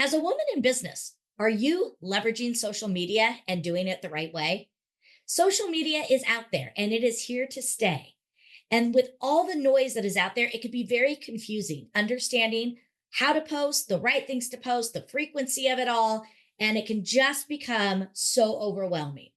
As a woman in business, are you leveraging social media and doing it the right way? Social media is out there and it is here to stay. And with all the noise that is out there, it could be very confusing understanding how to post, the right things to post, the frequency of it all. And it can just become so overwhelming.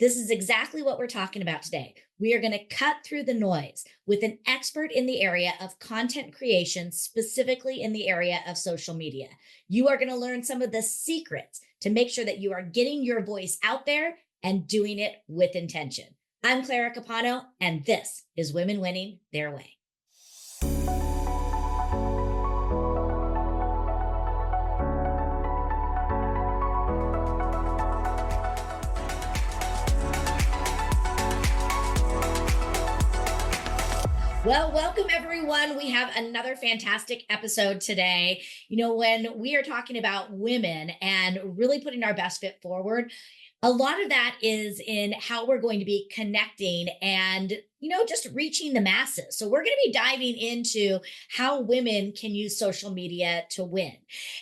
This is exactly what we're talking about today. We are going to cut through the noise with an expert in the area of content creation, specifically in the area of social media. You are going to learn some of the secrets to make sure that you are getting your voice out there and doing it with intention. I'm Clara Capano, and this is Women Winning Their Way. Well, welcome everyone. We have another fantastic episode today. When we are talking about women and really putting our best foot forward, a lot of that is in how we're going to be connecting and, just reaching the masses. So we're going to be diving into how women can use social media to win.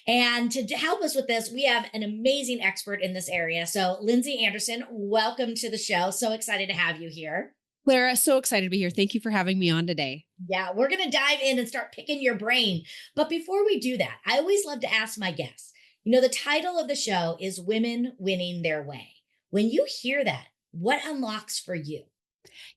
And to help us with this, we have an amazing expert in this area. So Lindsey Anderson, welcome to the show. So excited to have you here. Clara, so excited to be here. Thank you for having me on today. Yeah, we're going to dive in and start picking your brain. But before we do that, I always love to ask my guests, the title of the show is Women Winning Their Way. When you hear that, what unlocks for you?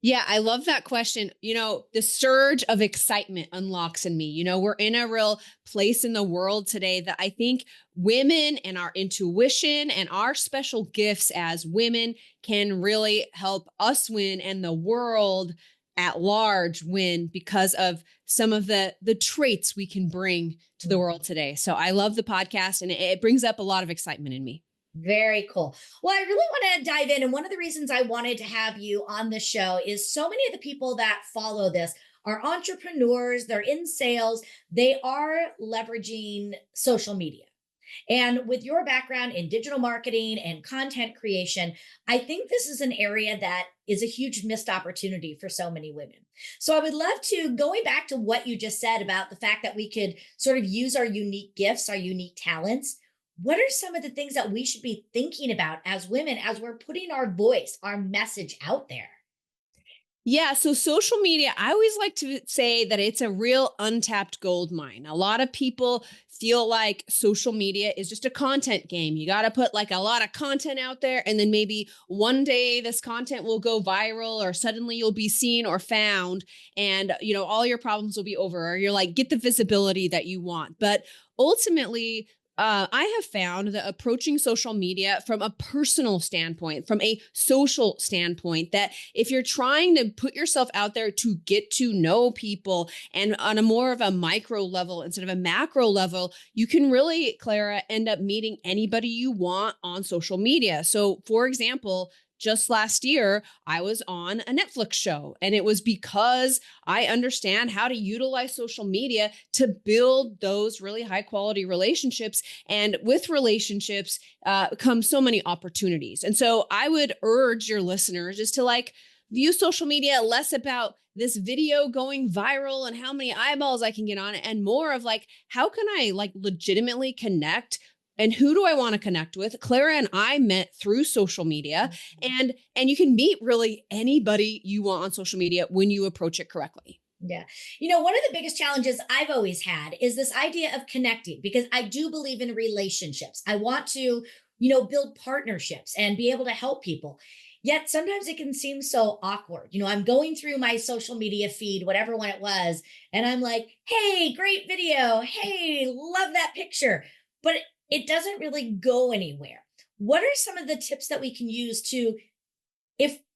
Yeah, I love that question. The surge of excitement unlocks in me. We're in a real place in the world today that I think women and our intuition and our special gifts as women can really help us win and the world at large win because of some of the traits we can bring to the world today. So I love the podcast and it brings up a lot of excitement in me. Very cool. Well, I really want to dive in. And one of the reasons I wanted to have you on the show is so many of the people that follow this are entrepreneurs, they're in sales, they are leveraging social media. And with your background in digital marketing and content creation, I think this is an area that is a huge missed opportunity for so many women. So I would love to, going back to what you just said about the fact that we could sort of use our unique gifts, our unique talents. What are some of the things that we should be thinking about as women as we're putting our voice, our message out there? Yeah, so social media, I always like to say that it's a real untapped gold mine. A lot of people feel like social media is just a content game. You got to put like a lot of content out there, and then maybe one day this content will go viral, or suddenly you'll be seen or found, and all your problems will be over, or you're like, get the visibility that you want. But ultimately, I have found that approaching social media from a personal standpoint, from a social standpoint, that if you're trying to put yourself out there to get to know people and on a more of a micro level instead of a macro level, you can really, Clara, end up meeting anybody you want on social media. So, for example, just last year, I was on a Netflix show, and it was because I understand how to utilize social media to build those really high quality relationships. And with relationships come so many opportunities. And so I would urge your listeners just to view social media less about this video going viral and how many eyeballs I can get on it, and more of how can I legitimately connect. And who do I want to connect with? Clara and I met through social media, and you can meet really anybody you want on social media when you approach it correctly. Yeah. One of the biggest challenges I've always had is this idea of connecting, because I do believe in relationships. I want to, build partnerships and be able to help people. Yet sometimes it can seem so awkward. I'm going through my social media feed, whatever one it was, and I'm like, hey, great video. Hey, love that picture. But it doesn't really go anywhere. What are some of the tips that we can use to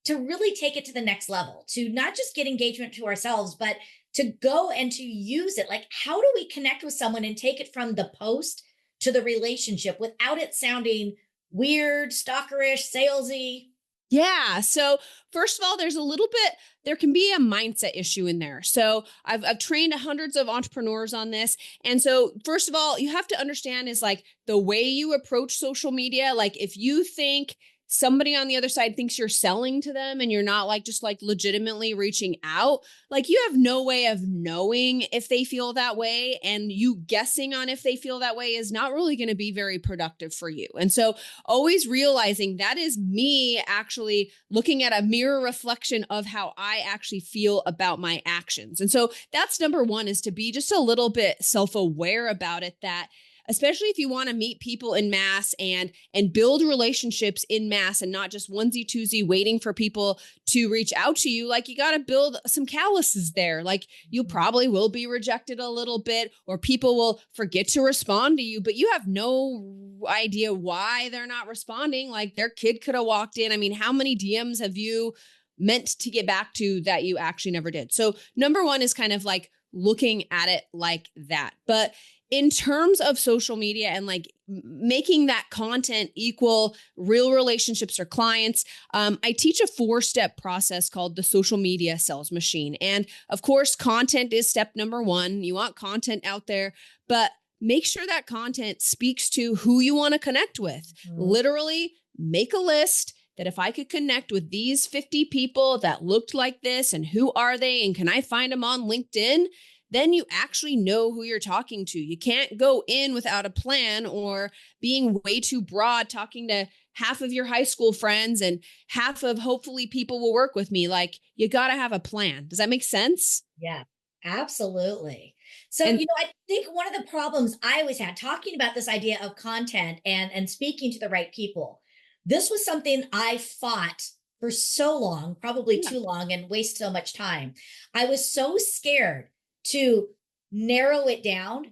really take it to the next level, to not just get engagement to ourselves, but to go and to use it? Like, how do we connect with someone and take it from the post to the relationship without it sounding weird, stalkerish, salesy? Yeah. So first of all, there can be a mindset issue in there. So I've trained hundreds of entrepreneurs on this. And so first of all, you have to understand is the way you approach social media. If you think somebody on the other side thinks you're selling to them and you're not like just like legitimately reaching out, like you have no way of knowing if they feel that way. And you guessing on if they feel that way is not really going to be very productive for you. And so always realizing that is me actually looking at a mirror reflection of how I actually feel about my actions. And so that's number one, is to be just a little bit self-aware about it, that especially if you want to meet people in mass and build relationships in mass and not just onesie twosie waiting for people to reach out to you, like you got to build some calluses there. Like you probably will be rejected a little bit, or people will forget to respond to you, but you have no idea why they're not responding. Like their kid could have walked in. I mean, how many DMs have you meant to get back to that you actually never did? So number one is kind of like looking at it like that. But in terms of social media and like making that content equal real relationships or clients, I teach a 4-step process called the social media sales machine. And of course, content is step number one. You want content out there, but make sure that content speaks to who you want to connect with. Literally make a list that if I could connect with these 50 people that looked like this, and who are they, and can I find them on LinkedIn? Then you actually know who you're talking to. You can't go in without a plan or being way too broad, talking to half of your high school friends and half of hopefully people will work with me. Like you got to have a plan. Does that make sense? Yeah, absolutely. So, And I think one of the problems I always had talking about this idea of content and speaking to the right people, this was something I fought for so long, probably yeah, too long, and waste so much time. I was so scared to narrow it down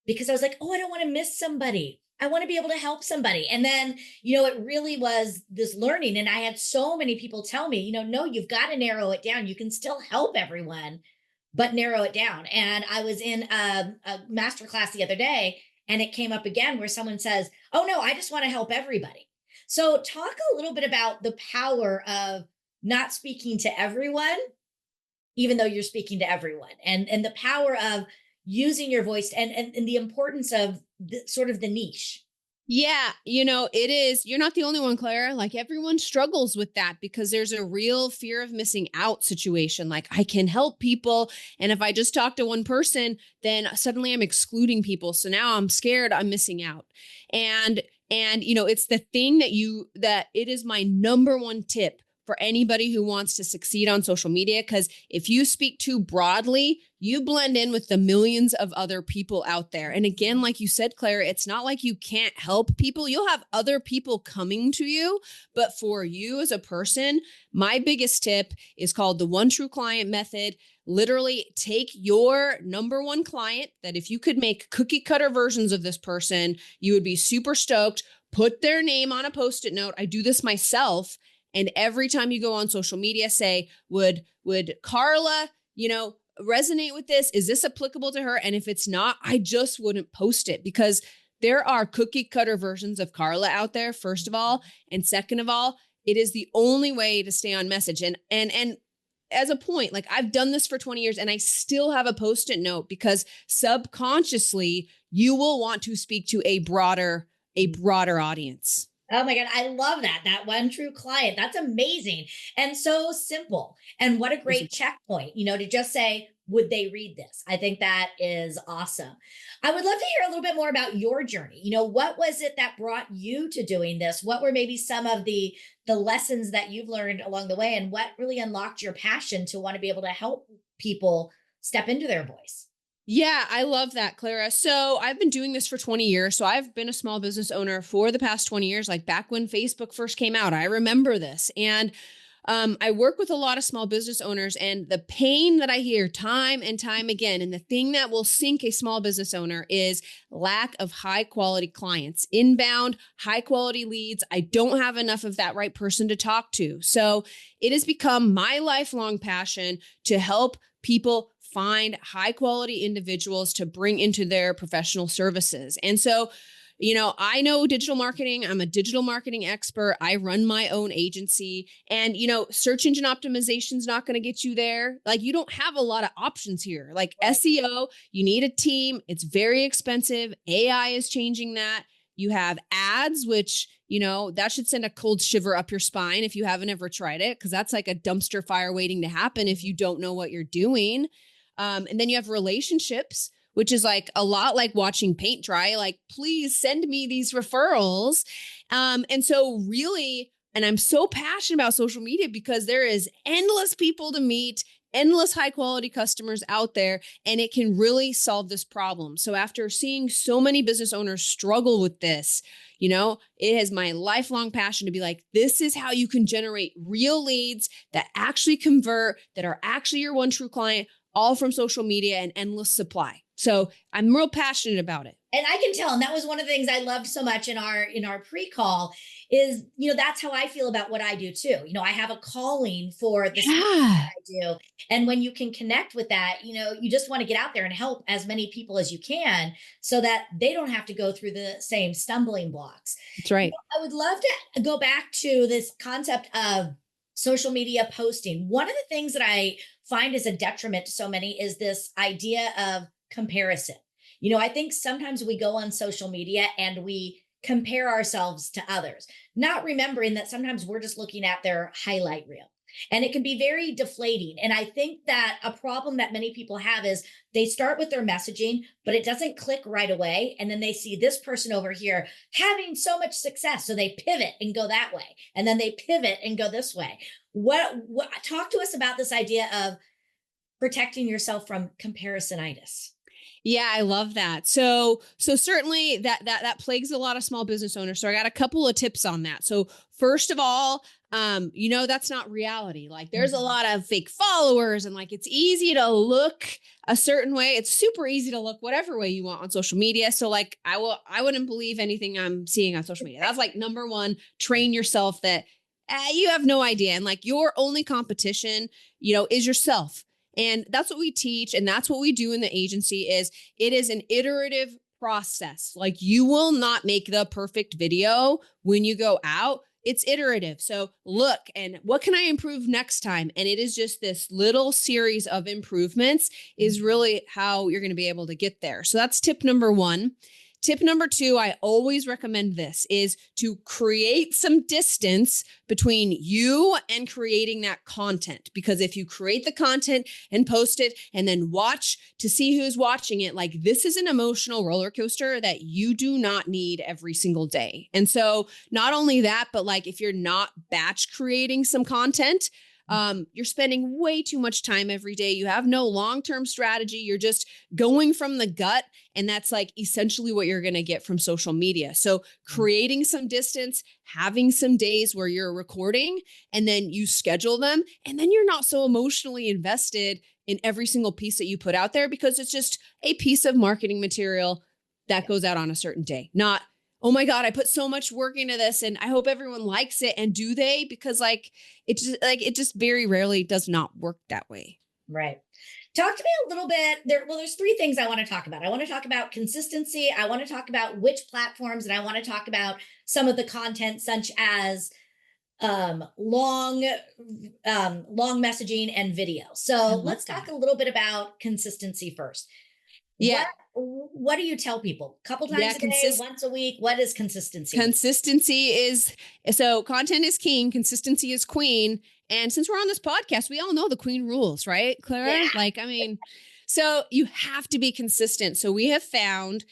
because I was like, oh, I don't want to miss somebody. I want to be able to help somebody. And then, it really was this learning. And I had so many people tell me, no, you've got to narrow it down. You can still help everyone, but narrow it down. And I was in a master class the other day, and it came up again where someone says, oh, no, I just want to help everybody. So talk a little bit about the power of not speaking to everyone, even though you're speaking to everyone, and the power of using your voice, and the importance of sort of the niche. yeah, it is. You're not the only one, Clara. Like everyone struggles with that because there's a real fear of missing out situation. Like I can help people. And if I just talk to one person, then suddenly I'm excluding people. So now I'm scared I'm missing out. And it's the thing that it is my number one tip for anybody who wants to succeed on social media. Because if you speak too broadly, you blend in with the millions of other people out there. And again, like you said, Claire, it's not like you can't help people. You'll have other people coming to you. But for you as a person, my biggest tip is called the one true client method. Literally take your number one client that if you could make cookie cutter versions of this person, you would be super stoked. Put their name on a Post-it note. I do this myself. And every time you go on social media, say, would Carla, resonate with this? Is this applicable to her? And if it's not, I just wouldn't post it, because there are cookie cutter versions of Carla out there, first of all. And second of all, it is the only way to stay on message. And as a point, like I've done this for 20 years and I still have a Post-it note, because subconsciously you will want to speak to a broader audience. Oh my God, I love that. That one true client. That's amazing. And so simple. And what a great checkpoint, to just say, would they read this? I think that is awesome. I would love to hear a little bit more about your journey. What was it that brought you to doing this? What were maybe some of the lessons that you've learned along the way, and what really unlocked your passion to want to be able to help people step into their voice? Yeah, I love that, Clara. So I've been doing this for 20 years. So I've been a small business owner for the past 20 years, like back when Facebook first came out. I remember this. And I work with a lot of small business owners, and the pain that I hear time and time again, and the thing that will sink a small business owner, is lack of high quality clients, inbound, high quality leads. I don't have enough of that right person to talk to. So it has become my lifelong passion to help people find high quality individuals to bring into their professional services. And so, I know digital marketing. I'm a digital marketing expert. I run my own agency, and, search engine optimization is not going to get you there. Like you don't have a lot of options here. Like SEO, you need a team. It's very expensive. AI is changing that. You have ads, which, you know, that should send a cold shiver up your spine if you haven't ever tried it, because that's like a dumpster fire waiting to happen if you don't know what you're doing. And then you have relationships, which is like a lot like watching paint dry. Like, please send me these referrals. And so really, and I'm so passionate about social media because there is endless people to meet, endless high quality customers out there, and it can really solve this problem. So after seeing so many business owners struggle with this, you know, it is my lifelong passion to be like, this is how you can generate real leads that actually convert, that are actually your one true client, all from social media and endless supply. So I'm real passionate about it. And I can tell, and that was one of the things I loved so much in our pre-call is, you know, that's how I feel about what I do too. You know, I have a calling for this that Yeah, I do. And when you can connect with that, you know, you just want to get out there and help as many people as you can so that they don't have to go through the same stumbling blocks. that's You right. know, I would love to go back to this concept of social media posting. One of the things that I find is a detriment to so many is this idea of comparison. You know, I think sometimes we go on social media and we compare ourselves to others, not remembering that sometimes we're just looking at their highlight reel. And it can be very deflating. And I think that a problem that many people have is they start with their messaging, but it doesn't click right away. And then they see this person over here having so much success. So they pivot and go that way. And then they pivot and go this way. What talk to us about this idea of protecting yourself from comparisonitis? Yeah, I love that. So certainly that plagues a lot of small business owners. So I got a couple of tips on that. So first of all, you know, that's not reality. Like there's a lot of fake followers and like it's easy to look a certain way. It's super easy to look whatever way you want on social media. So like I wouldn't believe anything I'm seeing on social media. That's like number one, train yourself that you have no idea. And like your only competition, you know, is yourself. And that's what we teach. And that's what we do in the agency is it is an iterative process. Like you will not make the perfect video when you go out. It's iterative. So look, and what can I improve next time? And it is just this little series of improvements is really how you're going to be able to get there. So that's tip number one. Tip number two, I always recommend this is to create some distance between you and creating that content. Because if you create the content and post it and then watch to see who's watching it, like this is an emotional roller coaster that you do not need every single day. And so not only that, but like if you're not batch creating some content, you're spending way too much time every day. You have no long-term strategy. You're just going from the gut. And that's like essentially what you're going to get from social media. So creating some distance, having some days where you're recording and then you schedule them. And then you're not so emotionally invested in every single piece that you put out there because it's just a piece of marketing material that goes out on a certain day, not, oh my God, I put so much work into this and I hope everyone likes it. And do they? Because it just very rarely does not work that way. Right. Talk to me a little bit there. Well, there's three things I want to talk about. I want to talk about consistency. I want to talk about which platforms, and I want to talk about some of the content such as long messaging and video. So let's talk a little bit about consistency first. Yeah. What do you tell people? A couple times a day, once a week? What is consistency? Consistency is, so content is king, consistency is queen. And since we're on this podcast, we all know the queen rules, right, Clara? Yeah. Like, I mean, so you have to be consistent. So we have found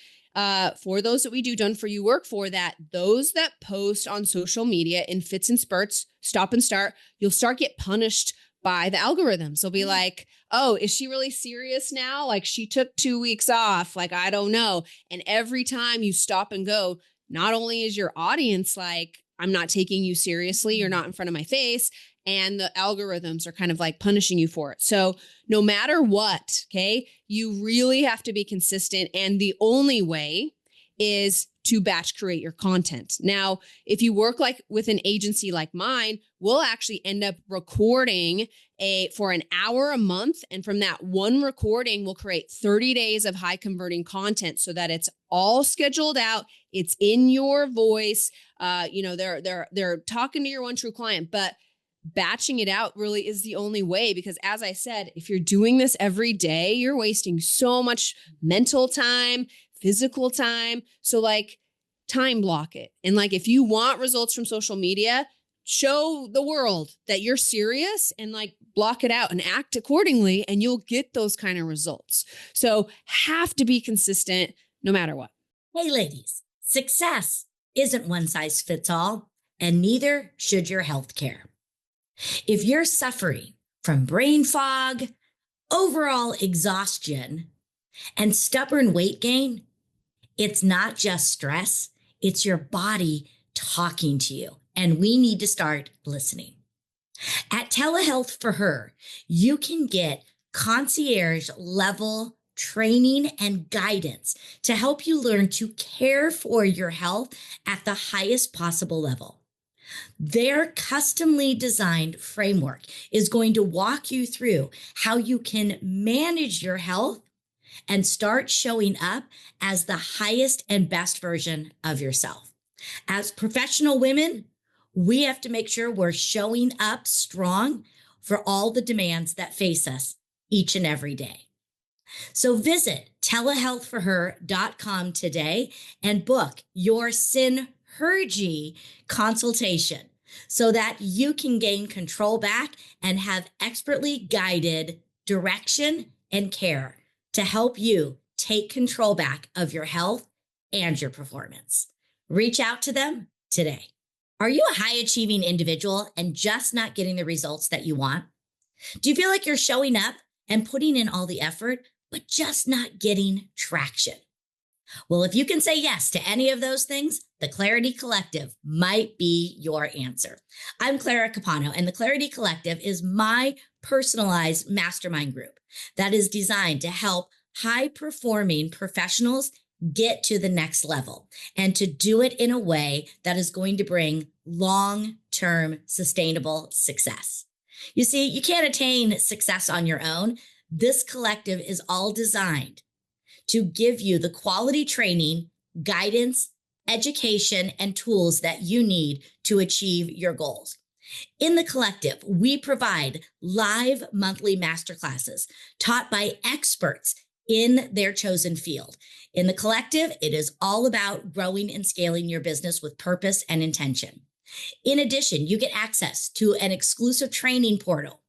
for those that we do done for you work for, that those that post on social media in fits and spurts, stop and start, you'll start get punished by the algorithms. They'll be like, oh, is she really serious now? Like she took 2 weeks off. Like, I don't know. And every time you stop and go, not only is your audience like, I'm not taking you seriously, you're not in front of my face, and the algorithms are kind of like punishing you for it. So no matter what, okay, you really have to be consistent. And the only way is to batch create your content. Now, if you work like with an agency like mine, we'll actually end up recording for an hour a month. And from that one recording, we'll create 30 days of high converting content so that it's all scheduled out. It's in your voice. They're talking to your one true client, but batching it out really is the only way, because as I said, if you're doing this every day, you're wasting so much mental time, physical time. So like time block it. And like, if you want results from social media, show the world that you're serious and like block it out and act accordingly, and you'll get those kind of results. So have to be consistent no matter what. Hey, ladies, success isn't one size fits all, and neither should your health care. If you're suffering from brain fog, overall exhaustion, and stubborn weight gain, it's not just stress, it's your body talking to you, and we need to start listening. At Telehealth for Her, you can get concierge level training and guidance to help you learn to care for your health at the highest possible level. Their customly designed framework is going to walk you through how you can manage your health and start showing up as the highest and best version of yourself. As professional women, we have to make sure we're showing up strong for all the demands that face us each and every day. So visit telehealthforher.com today and book your Synergy consultation so that you can gain control back and have expertly guided direction and care to help you take control back of your health and your performance. Reach out to them today. Are you a high achieving individual and just not getting the results that you want? Do you feel like you're showing up and putting in all the effort, but just not getting traction? Well, if you can say yes to any of those things, the Clarity Collective might be your answer. I'm Clara Capano, and the Clarity Collective is my personalized mastermind group that is designed to help high-performing professionals get to the next level and to do it in a way that is going to bring long-term sustainable success. You see, you can't attain success on your own. This collective is all designed to give you the quality training, guidance, education, and tools that you need to achieve your goals. In the collective, we provide live monthly masterclasses taught by experts in their chosen field. In the collective, it is all about growing and scaling your business with purpose and intention. In addition, you get access to an exclusive training portal.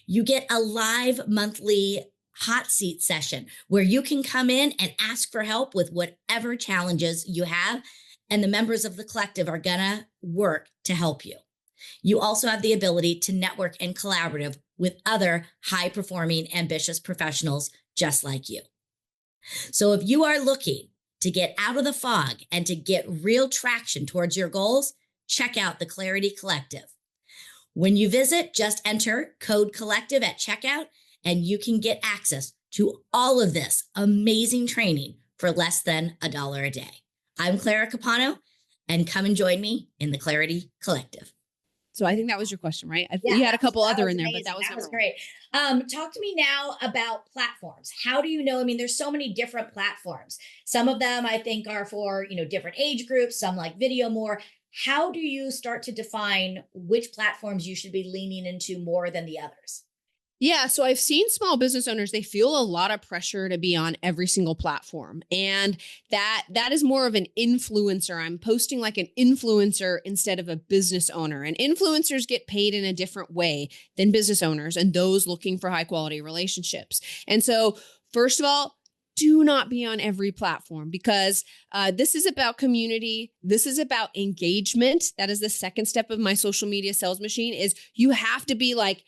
You get a live monthly hot seat session where you can come in and ask for help with whatever challenges you have, and the members of the collective are gonna work to help you. You also have the ability to network and collaborative with other high-performing, ambitious professionals just like you. So if you are looking to get out of the fog and to get real traction towards your goals, check out the Clarity Collective. When you visit, just enter code collective at checkout, and you can get access to all of this amazing training for less than $1 a day. I'm Clara Capano, and come and join me in the Clarity Collective. So I think that was your question, right? You had a couple other in there, but that was great. Talk to me now about platforms. How do you know? I mean, there's so many different platforms. Some of them I think are for, different age groups, some like video more. How do you start to define which platforms you should be leaning into more than the others? Yeah. So I've seen small business owners, they feel a lot of pressure to be on every single platform. And that is more of an influencer. I'm posting like an influencer instead of a business owner. And influencers get paid in a different way than business owners and those looking for high quality relationships. And so first of all, do not be on every platform because this is about community. This is about engagement. That is the second step of my social media sales machine is you have to be like,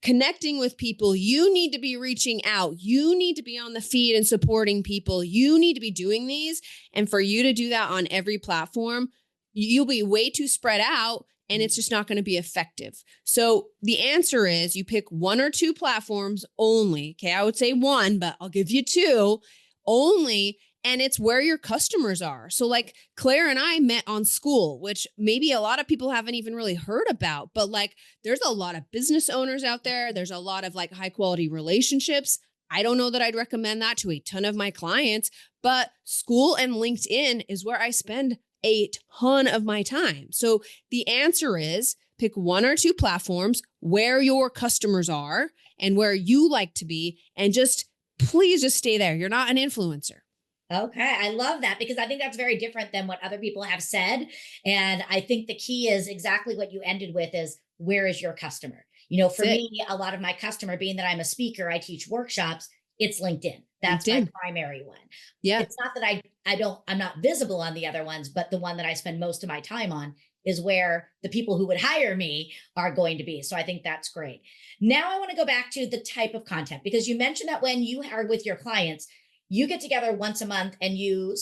connecting with people. You need to be reaching out. You need to be on the feed and supporting people. You need to be doing these. And for you to do that on every platform, you'll be way too spread out and it's just not going to be effective. So the answer is you pick one or two platforms only. Okay. I would say one, but I'll give you two only. And it's where your customers are. So like Claire and I met on School, which maybe a lot of people haven't even really heard about, but like there's a lot of business owners out there. There's a lot of like high quality relationships. I don't know that I'd recommend that to a ton of my clients, but School and LinkedIn is where I spend a ton of my time. So the answer is pick one or two platforms where your customers are and where you like to be, and just please just stay there. You're not an influencer. Okay, I love that because I think that's very different than what other people have said. And I think the key is exactly what you ended with is where is your customer? That's For it. me, a lot of my customer being that I'm a speaker, I teach workshops, it's LinkedIn. That's my LinkedIn. primary one. Yeah. It's not that I'm not visible on the other ones, but the one that I spend most of my time on is where the people who would hire me are going to be. So I think that's great. Now I want to go back to the type of content because you mentioned that when you are with your clients, you get together once a month and you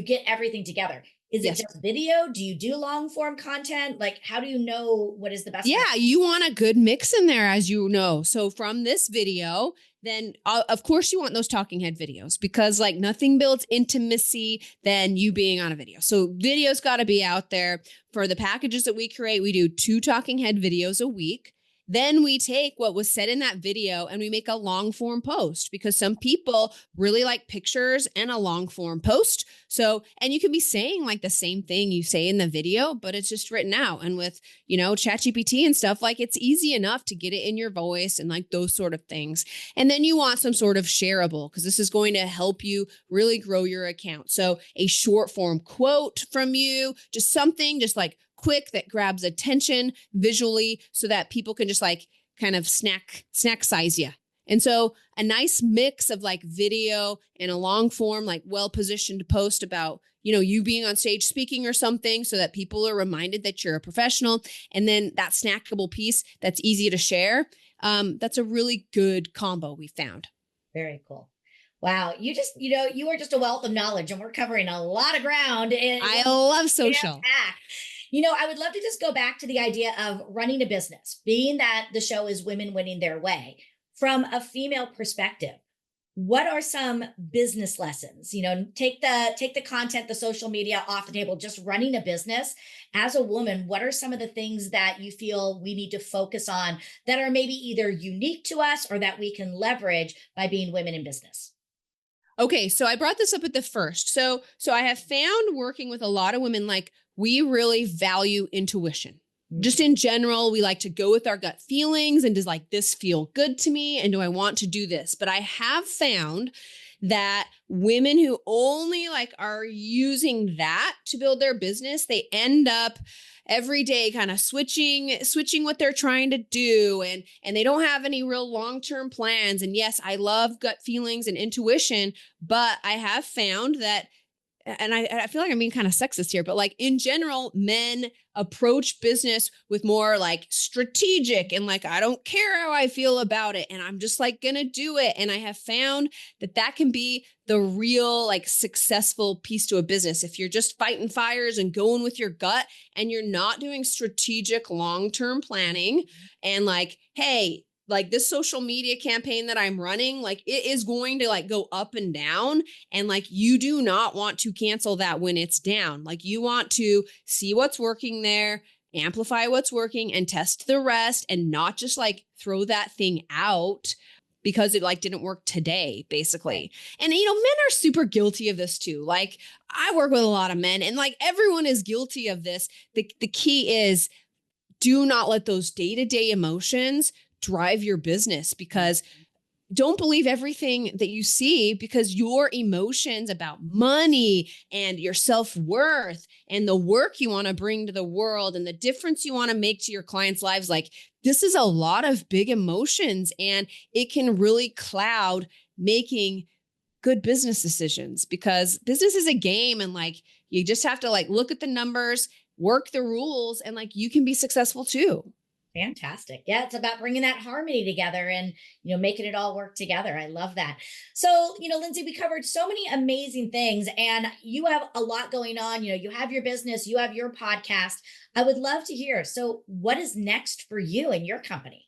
get everything together. Is it Yes. just video? Do you do long form content? Like, how do you know what is the best kind Yeah, you want a good mix in there, as you know. So from this video, then of course you want those talking head videos because like nothing builds intimacy than you being on a video. So video's got to be out there. For the packages that we create, we do 2 talking head videos a week. Then we take what was said in that video and we make a long form post because some people really like pictures and a long form post. So, and you can be saying like the same thing you say in the video, but it's just written out. And with, ChatGPT and stuff, like it's easy enough to get it in your voice and like those sort of things. And then you want some sort of shareable because this is going to help you really grow your account. So a short form quote from you, just something just like quick that grabs attention visually so that people can just like kind of snack size you. And so a nice mix of like video and a long form, like well-positioned post about, you being on stage speaking or something so that people are reminded that you're a professional. And then that snackable piece that's easy to share. That's a really good combo we found. Very cool. Wow. You are just a wealth of knowledge and we're covering a lot of ground. I love social. I would love to just go back to the idea of running a business, being that the show is women winning their way from a female perspective. What are some business lessons? Take the content, the social media off the table, just running a business as a woman. What are some of the things that you feel we need to focus on that are maybe either unique to us or that we can leverage by being women in business? Okay, so I brought this up at the first. So I have found working with a lot of women, like we really value intuition. Just in general, we like to go with our gut feelings and does like this feel good to me? And do I want to do this? But I have found that women who only like are using that to build their business, they end up every day kind of switching what they're trying to do and they don't have any real long-term plans. And yes, I love gut feelings and intuition, but I have found that, and I feel like I'm being kind of sexist here, but like in general, men approach business with more like strategic and like, I don't care how I feel about it. And I'm just like going to do it. And I have found that that can be the real like successful piece to a business. If you're just fighting fires and going with your gut and you're not doing strategic long-term planning and like, hey, like this social media campaign that I'm running, like it is going to like go up and down. And like, you do not want to cancel that when it's down. Like you want to see what's working there, amplify what's working and test the rest and not just like throw that thing out because it like didn't work today, basically. And, men are super guilty of this too. Like I work with a lot of men and like everyone is guilty of this. The key is do not let those day-to-day emotions drive your business because don't believe everything that you see because your emotions about money and your self-worth and the work you want to bring to the world and the difference you want to make to your clients' lives, like this is a lot of big emotions and it can really cloud making good business decisions because business is a game and like you just have to like look at the numbers, work the rules, and like you can be successful too. Fantastic. Yeah, it's about bringing that harmony together and, making it all work together. I love that. So, Lindsey, we covered so many amazing things and you have a lot going on. You have your business, you have your podcast. I would love to hear. So, what is next for you and your company?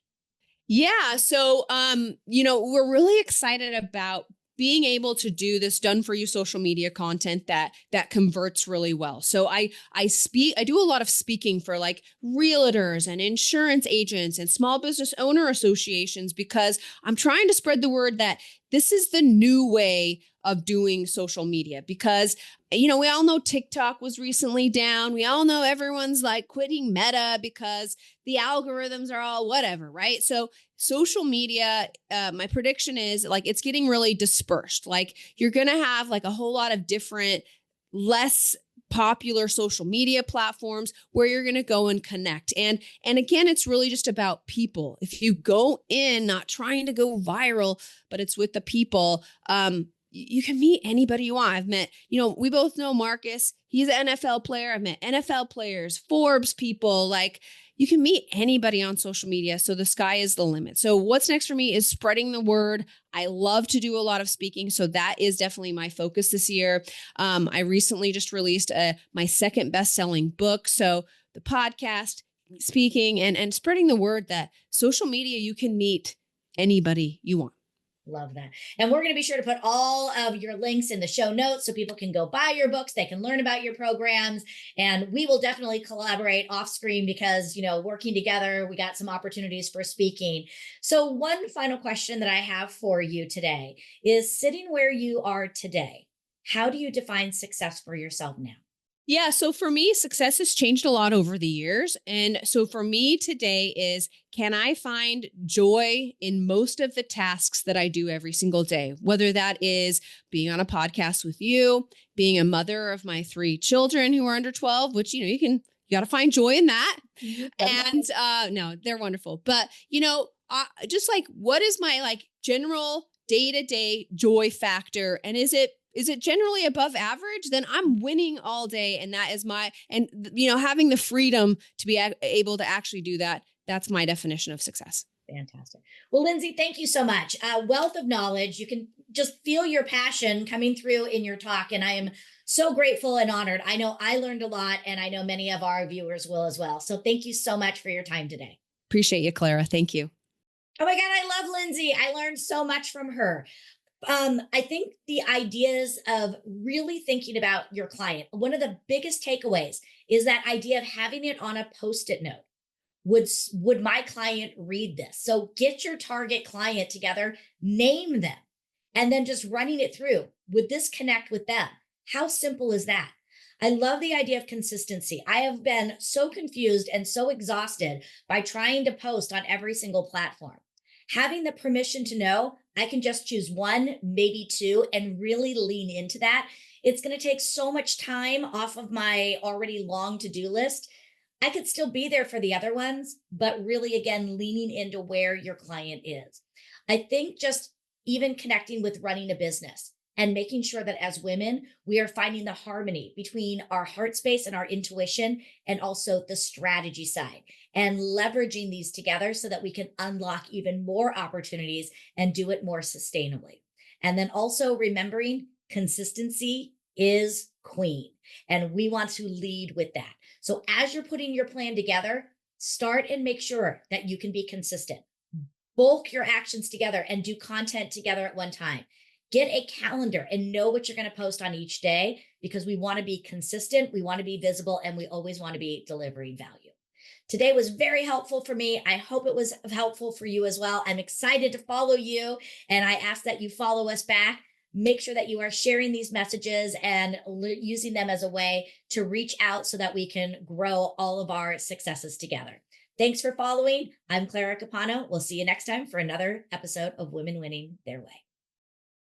Yeah. So, we're really excited about being able to do this done for you social media content that converts really well. So I do a lot of speaking for like realtors and insurance agents and small business owner associations because I'm trying to spread the word that this is the new way of doing social media because, we all know TikTok was recently down. We all know everyone's like quitting Meta because the algorithms are all whatever, right? So social media, my prediction is like it's getting really dispersed. Like you're going to have like a whole lot of different, less popular social media platforms where you're going to go and connect. And again, it's really just about people. If you go in not trying to go viral, but it's with the people, you can meet anybody you want. I've met, we both know Marcus. He's an NFL player. I've met NFL players, Forbes people. Like you can meet anybody on social media. So the sky is the limit. So what's next for me is spreading the word. I love to do a lot of speaking. So that is definitely my focus this year. I recently just released my second best-selling book. So the podcast, speaking, and spreading the word that social media, you can meet anybody you want. Love that. And we're going to be sure to put all of your links in the show notes so people can go buy your books. They can learn about your programs. And we will definitely collaborate off screen because, working together, we got some opportunities for speaking. So one final question that I have for you today is sitting where you are today, how do you define success for yourself now? Yeah. So for me, success has changed a lot over the years. And so for me today is, can I find joy in most of the tasks that I do every single day? Whether that is being on a podcast with you, being a mother of my 3 children who are under 12, which, you got to find joy in that. And no, they're wonderful. But, just like, what is my like general day-to-day joy factor? And is it generally above average? Then I'm winning all day. And that is having the freedom to be able to actually do that. That's my definition of success. Fantastic. Well, Lindsey, thank you so much. Wealth of knowledge. You can just feel your passion coming through in your talk. And I am so grateful and honored. I know I learned a lot, and I know many of our viewers will as well. So thank you so much for your time today. Appreciate you, Clara. Thank you. Oh my God, I love Lindsey. I learned so much from her. I think the ideas of really thinking about your client, one of the biggest takeaways is that idea of having it on a Post-it note. Would my client read this? So get your target client together, name them, and then just running it through. Would this connect with them? How simple is that? I love the idea of consistency. I have been so confused and so exhausted by trying to post on every single platform. Having the permission to know I can just choose 1, maybe 2, and really lean into that. It's going to take so much time off of my already long to-do list. I could still be there for the other ones, but really, again, leaning into where your client is. I think just even connecting with running a business and making sure that as women, we are finding the harmony between our heart space and our intuition, and also the strategy side, and leveraging these together so that we can unlock even more opportunities and do it more sustainably. And then also remembering consistency is queen, and we want to lead with that. So as you're putting your plan together, start and make sure that you can be consistent. Bulk your actions together and do content together at one time. Get a calendar and know what you're going to post on each day, because we want to be consistent, we want to be visible, and we always want to be delivering value. Today was very helpful for me. I hope it was helpful for you as well. I'm excited to follow you, and I ask that you follow us back. Make sure that you are sharing these messages and using them as a way to reach out so that we can grow all of our successes together. Thanks for following. I'm Clara Capano. We'll see you next time for another episode of Women Winning Their Way.